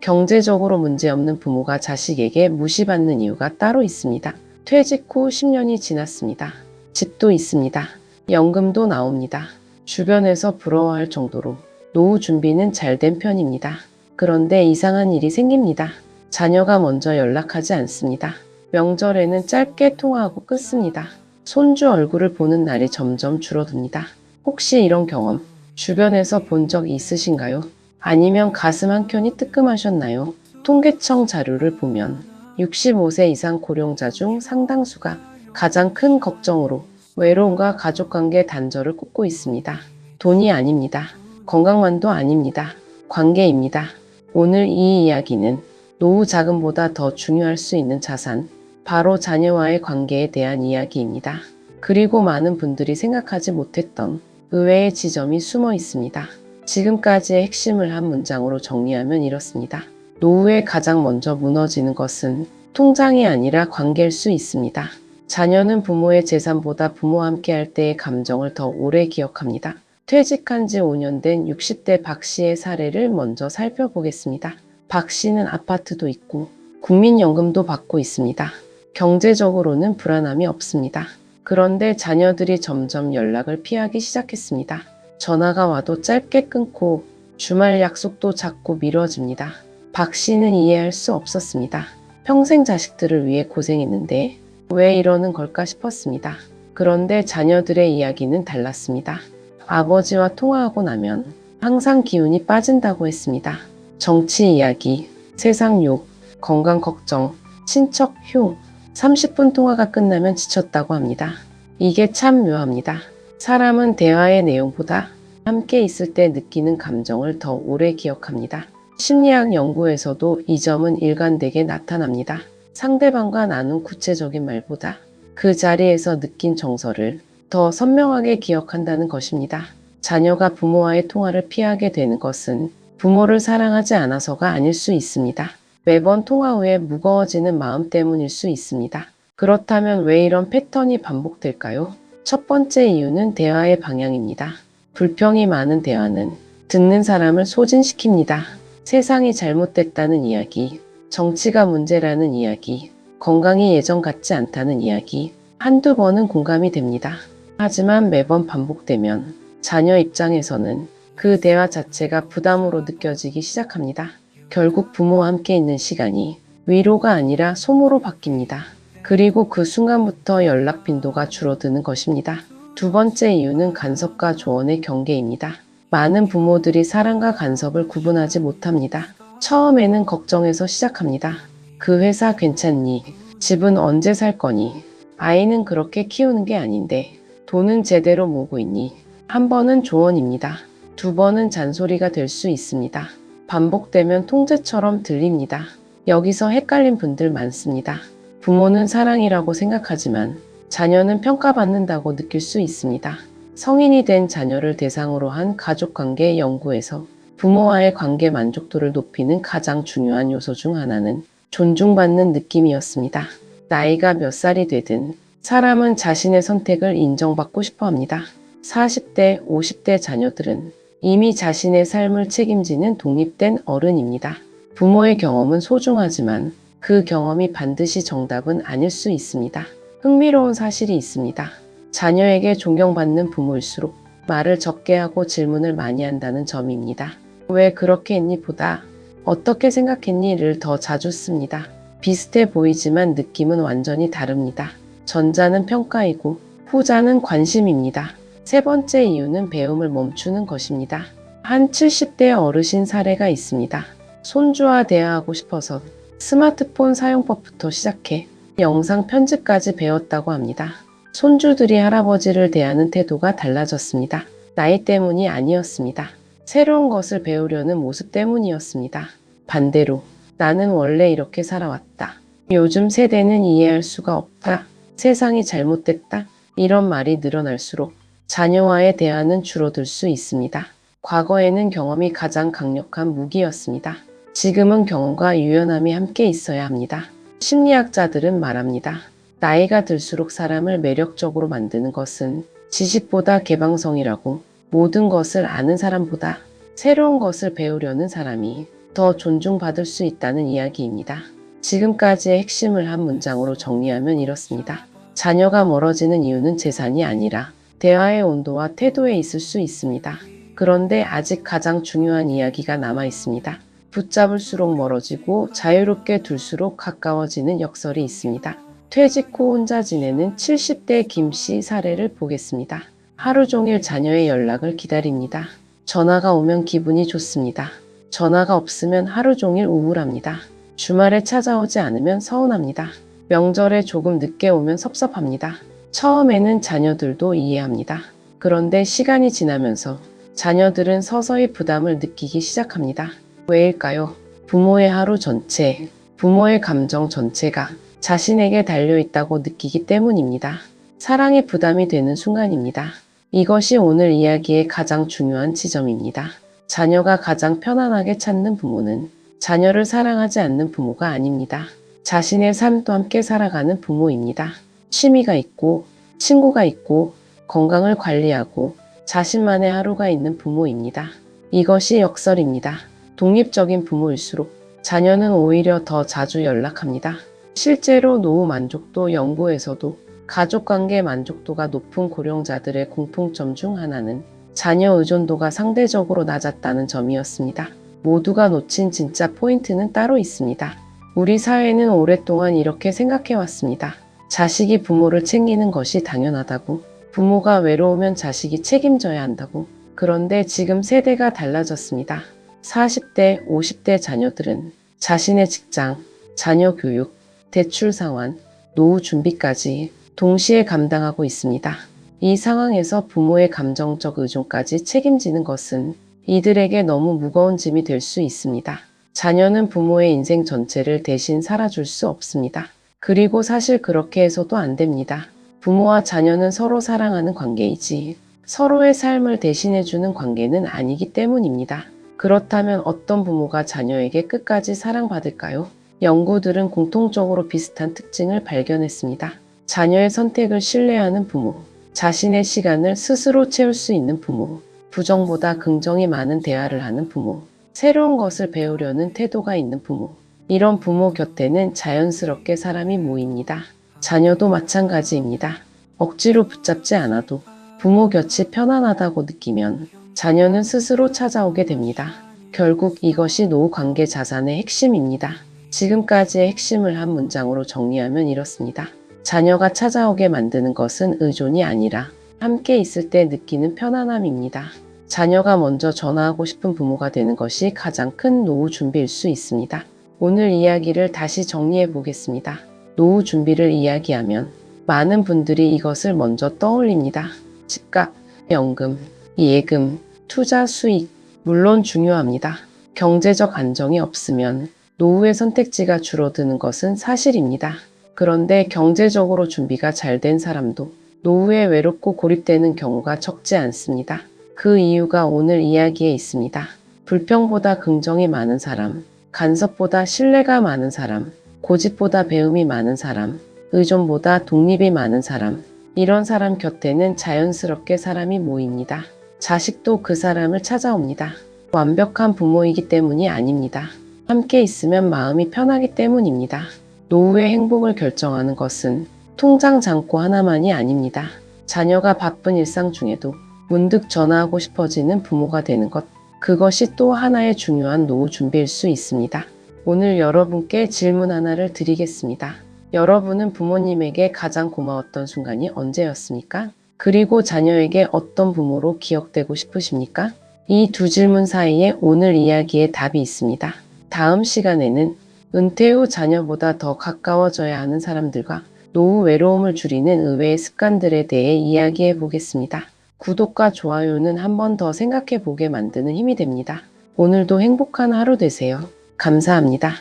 경제적으로 문제없는 부모가 자식에게 무시받는 이유가 따로 있습니다. 퇴직 후 10년이 지났습니다. 집도 있습니다. 연금도 나옵니다. 주변에서 부러워할 정도로 노후 준비는 잘 된 편입니다. 그런데 이상한 일이 생깁니다. 자녀가 먼저 연락하지 않습니다. 명절에는 짧게 통화하고 끊습니다. 손주 얼굴을 보는 날이 점점 줄어듭니다. 혹시 이런 경험 주변에서 본 적 있으신가요? 아니면 가슴 한켠이 뜨끔하셨나요? 통계청 자료를 보면 65세 이상 고령자 중 상당수가 가장 큰 걱정으로 외로움과 가족관계 단절을 꼽고 있습니다. 돈이 아닙니다. 건강만도 아닙니다. 관계입니다. 오늘 이 이야기는 노후 자금보다 더 중요할 수 있는 자산, 바로 자녀와의 관계에 대한 이야기입니다. 그리고 많은 분들이 생각하지 못했던 의외의 지점이 숨어 있습니다. 지금까지의 핵심을 한 문장으로 정리하면 이렇습니다. 노후에 가장 먼저 무너지는 것은 통장이 아니라 관계일 수 있습니다. 자녀는 부모의 재산보다 부모와 함께할 때의 감정을 더 오래 기억합니다. 퇴직한 지 5년 된 60대 박 씨의 사례를 먼저 살펴보겠습니다. 박 씨는 아파트도 있고 국민연금도 받고 있습니다. 경제적으로는 불안함이 없습니다. 그런데 자녀들이 점점 연락을 피하기 시작했습니다. 전화가 와도 짧게 끊고 주말 약속도 자꾸 미뤄집니다. 박 씨는 이해할 수 없었습니다. 평생 자식들을 위해 고생했는데 왜 이러는 걸까 싶었습니다. 그런데 자녀들의 이야기는 달랐습니다. 아버지와 통화하고 나면 항상 기운이 빠진다고 했습니다. 정치 이야기, 세상 욕, 건강 걱정, 친척 흉, 30분 통화가 끝나면 지쳤다고 합니다. 이게 참 묘합니다. 사람은 대화의 내용보다 함께 있을 때 느끼는 감정을 더 오래 기억합니다. 심리학 연구에서도 이 점은 일관되게 나타납니다. 상대방과 나눈 구체적인 말보다 그 자리에서 느낀 정서를 더 선명하게 기억한다는 것입니다. 자녀가 부모와의 통화를 피하게 되는 것은 부모를 사랑하지 않아서가 아닐 수 있습니다. 매번 통화 후에 무거워지는 마음 때문일 수 있습니다. 그렇다면 왜 이런 패턴이 반복될까요? 첫 번째 이유는 대화의 방향입니다. 불평이 많은 대화는 듣는 사람을 소진시킵니다. 세상이 잘못됐다는 이야기, 정치가 문제라는 이야기, 건강이 예전 같지 않다는 이야기, 한두 번은 공감이 됩니다. 하지만 매번 반복되면 자녀 입장에서는 그 대화 자체가 부담으로 느껴지기 시작합니다. 결국 부모와 함께 있는 시간이 위로가 아니라 소모로 바뀝니다. 그리고 그 순간부터 연락 빈도가 줄어드는 것입니다. 두 번째 이유는 간섭과 조언의 경계입니다. 많은 부모들이 사랑과 간섭을 구분하지 못합니다. 처음에는 걱정해서 시작합니다. 그 회사 괜찮니? 집은 언제 살 거니? 아이는 그렇게 키우는 게 아닌데 돈은 제대로 모으고 있니? 한 번은 조언입니다. 두 번은 잔소리가 될 수 있습니다. 반복되면 통제처럼 들립니다. 여기서 헷갈린 분들 많습니다. 부모는 사랑이라고 생각하지만 자녀는 평가받는다고 느낄 수 있습니다. 성인이 된 자녀를 대상으로 한 가족관계 연구에서 부모와의 관계 만족도를 높이는 가장 중요한 요소 중 하나는 존중받는 느낌이었습니다. 나이가 몇 살이 되든 사람은 자신의 선택을 인정받고 싶어 합니다. 40대, 50대 자녀들은 이미 자신의 삶을 책임지는 독립된 어른입니다. 부모의 경험은 소중하지만 그 경험이 반드시 정답은 아닐 수 있습니다. 흥미로운 사실이 있습니다. 자녀에게 존경받는 부모일수록 말을 적게 하고 질문을 많이 한다는 점입니다. 왜 그렇게 했니 보다 어떻게 생각했니를 더 자주 씁니다. 비슷해 보이지만 느낌은 완전히 다릅니다. 전자는 평가이고 후자는 관심입니다. 세 번째 이유는 배움을 멈추는 것입니다. 한 70대 어르신 사례가 있습니다. 손주와 대화하고 싶어서 스마트폰 사용법부터 시작해 영상 편집까지 배웠다고 합니다. 손주들이 할아버지를 대하는 태도가 달라졌습니다. 나이 때문이 아니었습니다. 새로운 것을 배우려는 모습 때문이었습니다. 반대로 나는 원래 이렇게 살아왔다. 요즘 세대는 이해할 수가 없다. 세상이 잘못됐다. 이런 말이 늘어날수록 자녀와의 대화는 줄어들 수 있습니다. 과거에는 경험이 가장 강력한 무기였습니다. 지금은 경험과 유연함이 함께 있어야 합니다. 심리학자들은 말합니다. 나이가 들수록 사람을 매력적으로 만드는 것은 지식보다 개방성이라고, 모든 것을 아는 사람보다 새로운 것을 배우려는 사람이 더 존중받을 수 있다는 이야기입니다. 지금까지의 핵심을 한 문장으로 정리하면 이렇습니다. 자녀가 멀어지는 이유는 재산이 아니라 대화의 온도와 태도에 있을 수 있습니다. 그런데 아직 가장 중요한 이야기가 남아 있습니다. 붙잡을수록 멀어지고 자유롭게 둘수록 가까워지는 역설이 있습니다. 퇴직 후 혼자 지내는 70대 김 씨 사례를 보겠습니다. 하루 종일 자녀의 연락을 기다립니다. 전화가 오면 기분이 좋습니다. 전화가 없으면 하루 종일 우울합니다. 주말에 찾아오지 않으면 서운합니다. 명절에 조금 늦게 오면 섭섭합니다. 처음에는 자녀들도 이해합니다. 그런데 시간이 지나면서 자녀들은 서서히 부담을 느끼기 시작합니다. 왜일까요? 부모의 하루 전체, 부모의 감정 전체가 자신에게 달려있다고 느끼기 때문입니다. 사랑이 부담이 되는 순간입니다. 이것이 오늘 이야기의 가장 중요한 지점입니다. 자녀가 가장 편안하게 찾는 부모는 자녀를 사랑하지 않는 부모가 아닙니다. 자신의 삶도 함께 살아가는 부모입니다. 취미가 있고, 친구가 있고, 건강을 관리하고, 자신만의 하루가 있는 부모입니다. 이것이 역설입니다. 독립적인 부모일수록 자녀는 오히려 더 자주 연락합니다. 실제로 노후 만족도 연구에서도 가족관계 만족도가 높은 고령자들의 공통점 중 하나는 자녀 의존도가 상대적으로 낮았다는 점이었습니다. 모두가 놓친 진짜 포인트는 따로 있습니다. 우리 사회는 오랫동안 이렇게 생각해왔습니다. 자식이 부모를 챙기는 것이 당연하다고, 부모가 외로우면 자식이 책임져야 한다고. 그런데 지금 세대가 달라졌습니다. 40대, 50대 자녀들은 자신의 직장, 자녀 교육, 대출 상환, 노후 준비까지 동시에 감당하고 있습니다. 이 상황에서 부모의 감정적 의존까지 책임지는 것은 이들에게 너무 무거운 짐이 될 수 있습니다. 자녀는 부모의 인생 전체를 대신 살아줄 수 없습니다. 그리고 사실 그렇게 해서도 안 됩니다. 부모와 자녀는 서로 사랑하는 관계이지 서로의 삶을 대신해주는 관계는 아니기 때문입니다. 그렇다면 어떤 부모가 자녀에게 끝까지 사랑받을까요? 연구들은 공통적으로 비슷한 특징을 발견했습니다. 자녀의 선택을 신뢰하는 부모, 자신의 시간을 스스로 채울 수 있는 부모, 부정보다 긍정이 많은 대화를 하는 부모, 새로운 것을 배우려는 태도가 있는 부모. 이런 부모 곁에는 자연스럽게 사람이 모입니다. 자녀도 마찬가지입니다. 억지로 붙잡지 않아도 부모 곁이 편안하다고 느끼면 자녀는 스스로 찾아오게 됩니다. 결국 이것이 노후 관계 자산의 핵심입니다. 지금까지의 핵심을 한 문장으로 정리하면 이렇습니다. 자녀가 찾아오게 만드는 것은 의존이 아니라 함께 있을 때 느끼는 편안함입니다. 자녀가 먼저 전화하고 싶은 부모가 되는 것이 가장 큰 노후 준비일 수 있습니다. 오늘 이야기를 다시 정리해 보겠습니다. 노후 준비를 이야기하면 많은 분들이 이것을 먼저 떠올립니다. 집값, 연금, 예금, 투자 수익, 물론 중요합니다. 경제적 안정이 없으면 노후의 선택지가 줄어드는 것은 사실입니다. 그런데 경제적으로 준비가 잘 된 사람도 노후에 외롭고 고립되는 경우가 적지 않습니다. 그 이유가 오늘 이야기에 있습니다. 불평보다 긍정이 많은 사람, 간섭보다 신뢰가 많은 사람, 고집보다 배움이 많은 사람, 의존보다 독립이 많은 사람, 이런 사람 곁에는 자연스럽게 사람이 모입니다. 자식도 그 사람을 찾아옵니다. 완벽한 부모이기 때문이 아닙니다. 함께 있으면 마음이 편하기 때문입니다. 노후의 행복을 결정하는 것은 통장 잔고 하나만이 아닙니다. 자녀가 바쁜 일상 중에도 문득 전화하고 싶어지는 부모가 되는 것, 그것이 또 하나의 중요한 노후 준비일 수 있습니다. 오늘 여러분께 질문 하나를 드리겠습니다. 여러분은 부모님에게 가장 고마웠던 순간이 언제였습니까? 그리고 자녀에게 어떤 부모로 기억되고 싶으십니까? 이 두 질문 사이에 오늘 이야기의 답이 있습니다. 다음 시간에는 은퇴 후 자녀보다 더 가까워져야 하는 사람들과 노후 외로움을 줄이는 의외의 습관들에 대해 이야기해 보겠습니다. 구독과 좋아요는 한 번 더 생각해 보게 만드는 힘이 됩니다. 오늘도 행복한 하루 되세요. 감사합니다.